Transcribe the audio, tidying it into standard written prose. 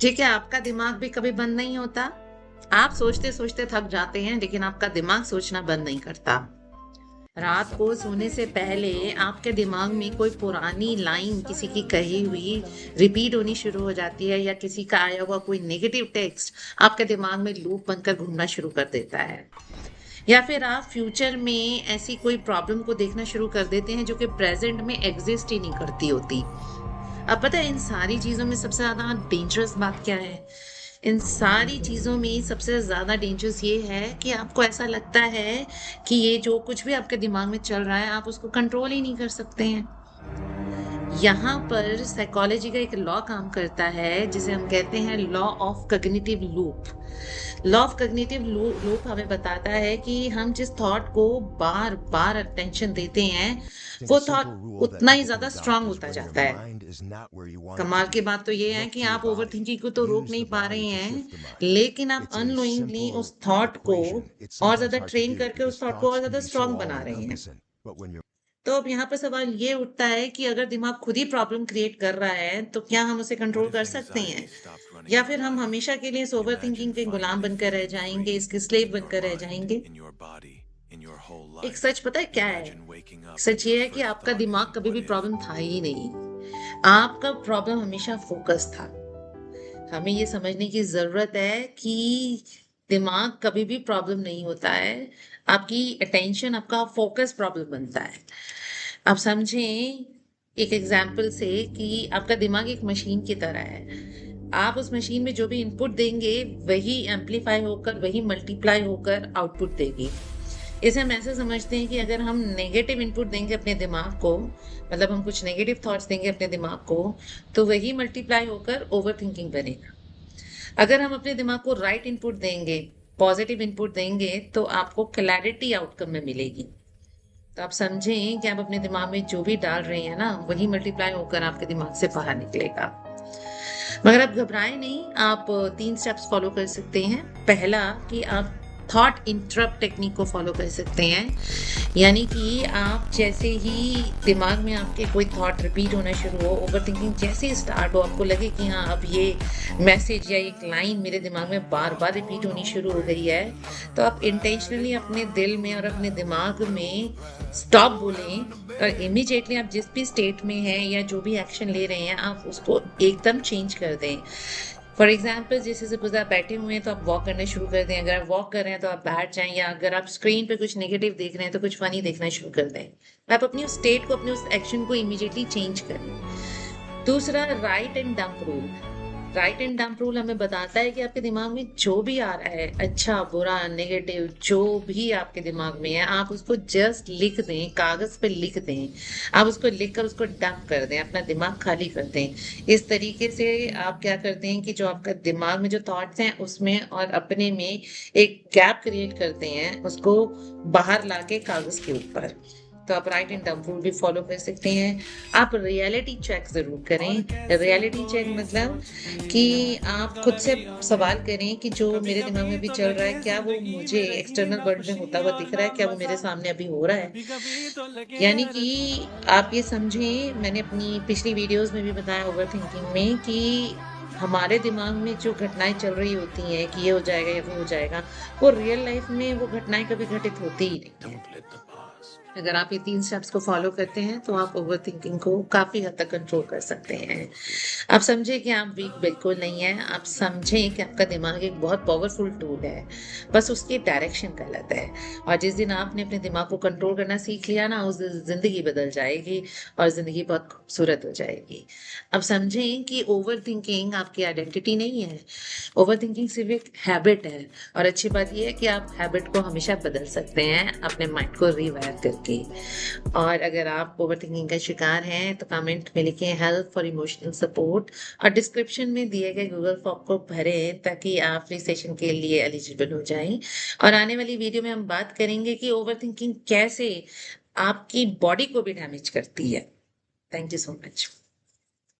ठीक है, आपका दिमाग भी कभी बंद नहीं होता। आप सोचते सोचते थक जाते हैं, लेकिन आपका दिमाग सोचना बंद नहीं करता। रात को सोने से पहले आपके दिमाग में कोई पुरानी लाइन किसी की कही हुई रिपीट होनी शुरू हो जाती है, या किसी का आया हुआ कोई नेगेटिव टेक्स्ट आपके दिमाग में लूप बनकर घूमना शुरू कर देता है। या फिर आप फ्यूचर में ऐसी कोई प्रॉब्लम को देखना शुरू कर देते हैं जो कि प्रेजेंट में एग्जिस्ट ही नहीं करती होती। अब पता है इन सारी चीजों में सबसे ज्यादा डेंजरस बात क्या है? इन सारी चीजों में सबसे ज्यादा डेंजरस ये है कि आपको ऐसा लगता है कि ये जो कुछ भी आपके दिमाग में चल रहा है आप उसको कंट्रोल ही नहीं कर सकते हैं। यहाँ पर साइकोलॉजी का एक लॉ काम करता है जिसे हम कहते हैं law of cognitive loop. Law of cognitive loop हमें बताता है कि हम जिस थॉट को बार बार अटेंशन देते हैं Think a वो simple थॉट rule that उतना ही people can ज्यादा adopt स्ट्रांग is होता when your जाता है। mind is not where you want it to कमाल की be. बात तो ये है Look कि to your आप ओवर body. थिंकिंग को तो रोक Use नहीं the पा रहे body to हैं, shift the mind. लेकिन आप It's a अननोइंगली simple उस थॉट को equation. It's और sometimes ज्यादा hard to ट्रेन do करके because उस थॉट को और thoughts can ज्यादा be so स्ट्रांग all बना रहे हैं। encompassing. But when you're तो अब यहाँ पर सवाल ये उठता है कि अगर दिमाग खुद ही प्रॉब्लम क्रिएट कर रहा है तो क्या हम उसे What कंट्रोल if कर सकते हैं, anxiety stopped running या your फिर हम life? हमेशा के लिए इस ओवर Imagine थिंकिंग के गुलाम finally बनकर रह feeling जाएंगे, free इसके in स्लेव your बनकर रह mind, जाएंगे? in your body, in your whole एक life. सच पता है क्या है? Imagine waking up and such your ये है कि first आपका thought दिमाग isn't कभी what भी if, प्रॉब्लम था ही नहीं। आपका प्रॉब्लम हमेशा फोकस था। हमें ये समझने की जरूरत है कि दिमाग कभी भी प्रॉब्लम नहीं होता है। आपकी अटेंशन, आपका फोकस प्रॉब्लम बनता है। आप समझें एक एग्जाम्पल से कि आपका दिमाग एक मशीन की तरह है। आप उस मशीन में जो भी इनपुट देंगे वही एम्पलीफाई होकर, वही मल्टीप्लाई होकर आउटपुट देगी। इसे हम ऐसे समझते हैं कि अगर हम नेगेटिव इनपुट देंगे अपने दिमाग को, मतलब हम कुछ नेगेटिव थॉट्स देंगे अपने दिमाग को, तो वही मल्टीप्लाई होकर ओवर थिंकिंग बनेगा। अगर हम अपने दिमाग को राइट इनपुट देंगे, पॉजिटिव इनपुट देंगे, तो आपको क्लैरिटी आउटकम में मिलेगी। तो आप समझें कि आप अपने दिमाग में जो भी डाल रहे हैं ना, वही मल्टीप्लाई होकर आपके दिमाग से बाहर निकलेगा। मगर आप घबराएं नहीं, आप 3 स्टेप्स फॉलो कर सकते हैं। पहला कि आप थॉट इंटरप्ट टेक्निक को फॉलो कर सकते हैं, यानी कि आप जैसे ही दिमाग में आपके कोई थॉट रिपीट होना शुरू हो, ओवर थिंकिंग जैसे ही स्टार्ट हो, आपको लगे कि हाँ अब ये मैसेज या एक लाइन मेरे दिमाग में बार बार रिपीट होनी शुरू हो गई है, तो आप इंटेंशनली अपने दिल में और अपने दिमाग में स्टॉप बोलें और इमीडिएटली आप जिस भी स्टेट में हैं या जो भी एक्शन ले रहे हैं आप उसको एकदम चेंज कर दें। फॉर एग्जाम्पल, जैसे सपोज आप बैठे हुए हैं तो आप वॉक करना शुरू कर दें। अगर आप वॉक कर रहे हैं तो आप बैठ जाएं, या अगर आप स्क्रीन पे कुछ नेगेटिव देख रहे हैं तो कुछ फनी देखना शुरू कर दें। आप अपनी उस स्टेट को, अपने उस एक्शन को इमीडिएटली चेंज करें। दूसरा, right and dump rule. Right and dump rule हमें बताता है कि आपके दिमाग में जो भी आ रहा है, अच्छा बुरा नेगेटिव, जो भी आपके दिमाग में है, आप उसको जस्ट लिख दें, कागज पे लिख दें। आप उसको लिखकर उसको डंप कर दें, अपना दिमाग खाली कर दें। इस तरीके से आप क्या करते हैं कि जो आपका दिमाग में जो थॉट्स हैं उसमें और अपने में एक गैप क्रिएट करते हैं, उसको बाहर लाके कागज के ऊपर। तो आप राइट एंड डंप रूल भी फॉलो कर सकते हैं। आप रियलिटी चेक जरूर करें। रियलिटी चेक मतलब कि आप खुद से सवाल करें कि जो मेरे दिमाग में अभी चल रहा है, क्या वो मुझे एक्सटर्नल वर्ल्ड में होता हुआ दिख रहा है, क्या वो मेरे सामने अभी हो रहा है? कभी कभी तो लगे यानी हर कि आप ये समझें, मैंने अपनी पिछली वीडियोस में भी बताया ओवर थिंकिंग में कि हमारे दिमाग में जो घटनाएं चल रही होती हैं कि ये हो जाएगा या वो हो जाएगा, वो रियल लाइफ में वो घटनाएं कभी घटित होती ही नहीं है। Don't let the past. अगर आप ये 3 स्टेप्स को फॉलो करते हैं तो आप ओवर थिंकिंग को काफी हद तक कंट्रोल कर सकते हैं। आप समझे कि आप वीक बिल्कुल नहीं है। आप समझें कि आपका दिमाग एक बहुत पावरफुल टूल है, बस उसकी डायरेक्शन गलत है। और जिस दिन आपने अपने दिमाग को कंट्रोल करना सीख लिया ना, उस दिन जिंदगी बदल जाएगी और जिंदगी बहुत खूबसूरत हो जाएगी। अब समझें कि ओवर थिंकिंग आपकी आइडेंटिटी नहीं है। ओवर थिंकिंग सिर्फ एक हैबिट है, और अच्छी बात यह है कि आप हैबिट को हमेशा बदल सकते हैं अपने माइंड को रिवायर करके। और अगर आप ओवर थिंकिंग का शिकार हैं तो कमेंट में लिखें हेल्प फॉर इमोशनल सपोर्ट, और डिस्क्रिप्शन में दिए गए गूगल फॉर्म को भरें ताकि आप फ्री सेशन के लिए एलिजिबल हो जाएं। और आने वाली वीडियो में हम बात करेंगे कि ओवर थिंकिंग कैसे आपकी बॉडी को भी डैमेज करती है। Thank you so much.